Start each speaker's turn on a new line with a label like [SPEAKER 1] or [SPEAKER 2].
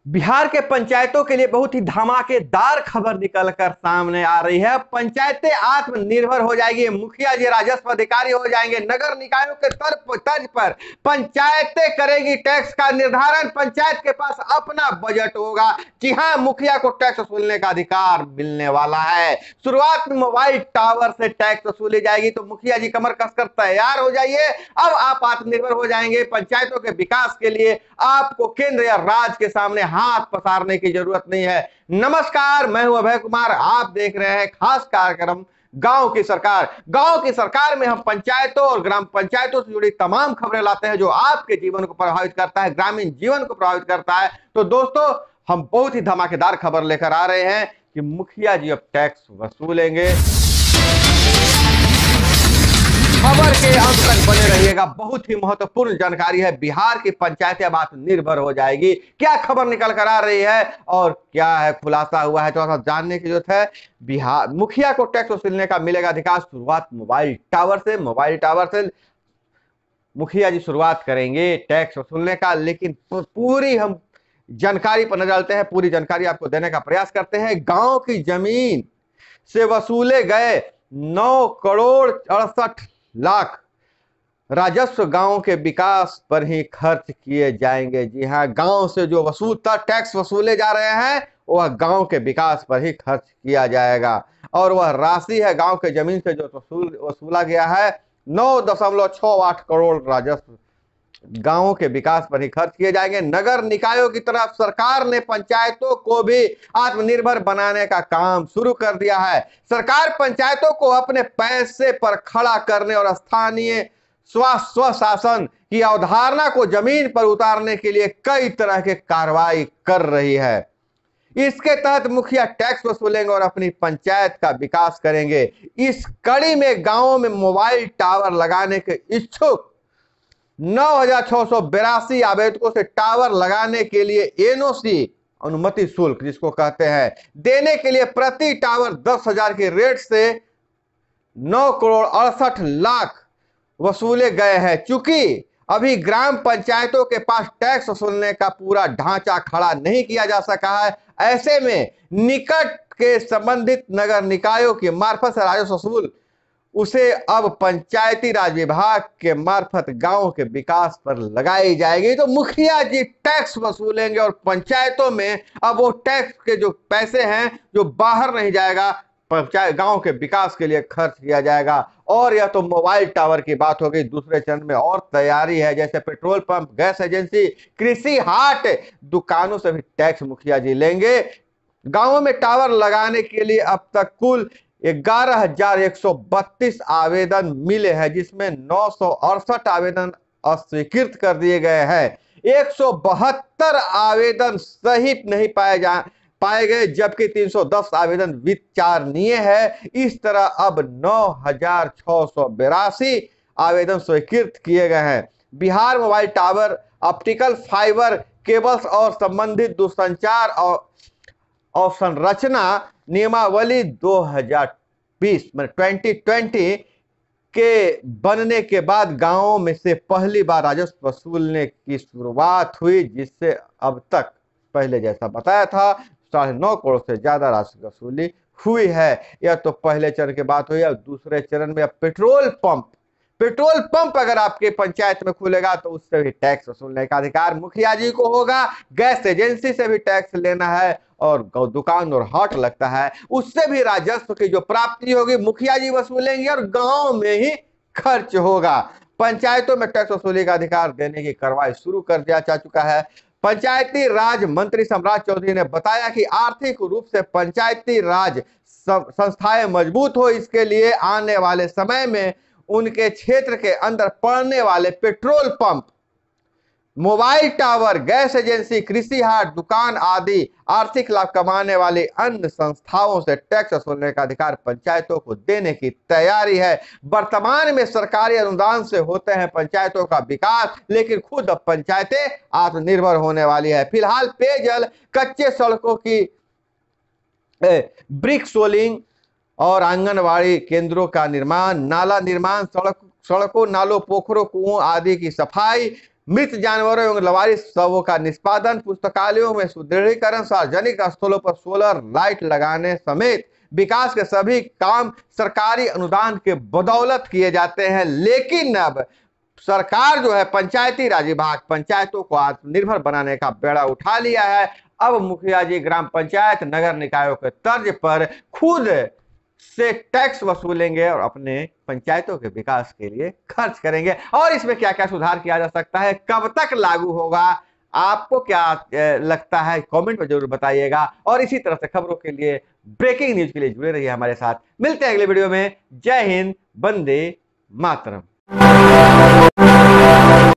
[SPEAKER 1] बिहार के पंचायतों के लिए बहुत ही धमाकेदार खबर निकलकर सामने आ रही है। पंचायतें आत्मनिर्भर हो जाएगी, मुखिया जी राजस्व अधिकारी हो जाएंगे, नगर निकायों के तर्ज पर पंचायतें करेगी टैक्स का निर्धारण, पंचायत के पास अपना बजट होगा। जी हां, मुखिया को टैक्स वसूलने का अधिकार मिलने वाला है। शुरुआत में मोबाइल टावर से टैक्स वसूली जाएगी, तो मुखिया जी कमर कसकर तैयार हो जाइए। अब आप आत्मनिर्भर हो जाएंगे। पंचायतों के विकास के लिए आपको केंद्र या राज्य के सामने हाथ पसारने की जरूरत नहीं है। नमस्कार, मैं हूं अभय कुमार। आप देख रहे हैं खास कार्यक्रम गांव की सरकार। गांव की सरकार में हम पंचायतों और ग्राम पंचायतों से जुड़ी तमाम खबरें लाते हैं जो आपके जीवन को प्रभावित करता है, ग्रामीण जीवन को प्रभावित करता है। तो दोस्तों, हम बहुत ही धमाकेदार खबर लेकर आ रहे हैं कि मुखिया जी अब टैक्स वसूलेंगे। खबर के अंत तक बने रहिएगा, बहुत ही महत्वपूर्ण जानकारी है। बिहार की पंचायतें अब आत्मनिर्भर हो जाएगी। क्या खबर निकल कर आ रही है और क्या है खुलासा हुआ है, थोड़ा सा जानने की जरूरत है। बिहार मुखिया को टैक्स वसूलने का मिलेगा अधिकार। शुरुआत मोबाइल टावर से। मोबाइल टावर से मुखिया जी शुरुआत करेंगे टैक्स वसूलने का, लेकिन पूरी हम जानकारी पर नजर डालते हैं, पूरी जानकारी आपको देने का प्रयास करते हैं। गांव की जमीन से वसूले गए 9 करोड़ 68 लाख राजस्व गांव के विकास पर ही खर्च किए जाएंगे। जी हां, गांव से जो टैक्स वसूले जा रहे हैं वह गांव के विकास पर ही खर्च किया जाएगा। और वह राशि है गांव के जमीन से जो वसूला गया है 9.68 करोड़ राजस्व गांवों के विकास पर ही खर्च किए जाएंगे। नगर निकायों की तरफ सरकार ने पंचायतों को भी आत्मनिर्भर बनाने का काम शुरू कर दिया है। सरकार पंचायतों को अपने पैसे पर खड़ा करने और स्थानीय स्वशासन की अवधारणा को जमीन पर उतारने के लिए कई तरह के कार्रवाई कर रही है। इसके तहत मुखिया टैक्स वसूलेंगे और अपनी पंचायत का विकास करेंगे। इस कड़ी में गांवों में मोबाइल टावर लगाने के इच्छुक 9,682 आवेदकों से टावर लगाने के लिए एनओसी अनुमति शुल्क जिसको कहते हैं देने के लिए प्रति टावर 10,000 के रेट से 9 करोड़ 68 लाख वसूले गए हैं। चूंकि अभी ग्राम पंचायतों के पास टैक्स वसूलने का पूरा ढांचा खड़ा नहीं किया जा सका है, ऐसे में निकट के संबंधित नगर निकायों के मार्फत से राजस्व वसूल उसे अब पंचायती राज विभाग के मार्फत गांव के विकास पर लगाई जाएगी। तो मुखिया जी टैक्स वसूलेंगे और पंचायतों में अब वो टैक्स के जो पैसे हैं जो बाहर नहीं जाएगा, पंचायत गांव के विकास के लिए खर्च किया जाएगा। और यह तो मोबाइल टावर की बात हो गई। दूसरे चरण में और तैयारी है, जैसे पेट्रोल पंप, गैस एजेंसी, कृषि हाट, दुकानों से भी टैक्स मुखिया जी लेंगे। गांवों में टावर लगाने के लिए अब तक कुल 11,132 आवेदन मिले हैं, जिसमें 968 आवेदन अस्वीकृत कर दिए गए हैं। 172 आवेदन सही नहीं पाए गए, जबकि 310 आवेदन विचारणीय है। इस तरह अब 9,682 आवेदन स्वीकृत किए गए हैं। Bihar mobile tower, optical fibre cables और संबंधित दूरसंचार और संरचना नियमावली 2020 2020 के बनने के बाद गांवों में से पहली बार राजस्व वसूलने की शुरुआत हुई, जिससे अब तक पहले जैसा बताया था 9.5 करोड़ से ज्यादा राशि वसूली हुई है। यह तो पहले चरण की बात हुई। अब दूसरे चरण में अब पेट्रोल पंप अगर आपके पंचायत में खुलेगा तो उससे भी टैक्स वसूलने का अधिकार मुखिया जी को होगा। गैस एजेंसी से भी टैक्स लेना है और दुकान और हाट लगता है उससे भी राजस्व की जो प्राप्ति होगी मुखिया जी वसूलेंगे और गांव में ही खर्च होगा। पंचायतों में टैक्स वसूली का अधिकार देने की कार्रवाई शुरू कर दिया जा चुका है। पंचायती राज मंत्री सम्राट चौधरी ने बताया कि आर्थिक रूप से पंचायती राज संस्थाएं मजबूत हो, इसके लिए आने वाले समय में उनके क्षेत्र के अंदर पड़ने वाले petrol pump, mobile tower, gas agency, कृषि हाट, दुकान आदि आर्थिक लाभ कमाने वाली अन्य संस्थाओं से टैक्स वसूलने का अधिकार पंचायतों को देने की तैयारी है। वर्तमान में सरकारी अनुदान से होते हैं पंचायतों का विकास, लेकिन खुद अब पंचायतें आत्मनिर्भर होने वाली है। फिलहाल पेयजल, कच्चे सड़कों की ब्रिक सोलिंग और आंगनवाड़ी केंद्रों का निर्माण, नाला निर्माण, सड़कों, नालों, पोखरों, कुओं आदि की सफाई, मृत जानवरों एवं लवारिस शवों का निष्पादन, पुस्तकालयों में सुदृढ़ीकरण, सार्वजनिक स्थलों पर सोलर लाइट लगाने समेत विकास के सभी काम सरकारी अनुदान के बदौलत किए जाते हैं। लेकिन अब सरकार जो है पंचायती राज विभाग पंचायतों को आत्मनिर्भर बनाने का बेड़ा उठा लिया है। अब मुखिया जी ग्राम पंचायत नगर निकायों के तर्ज पर खुद से टैक्स वसूलेंगे और अपने पंचायतों के विकास के लिए खर्च करेंगे। और इसमें क्या क्या सुधार किया जा सकता है, कब तक लागू होगा, आपको क्या लगता है, कमेंट में जरूर बताइएगा। और इसी तरह से खबरों के लिए, ब्रेकिंग न्यूज के लिए जुड़े रहिए हमारे साथ। मिलते हैं अगले वीडियो में। जय हिंद, वंदे मातरम।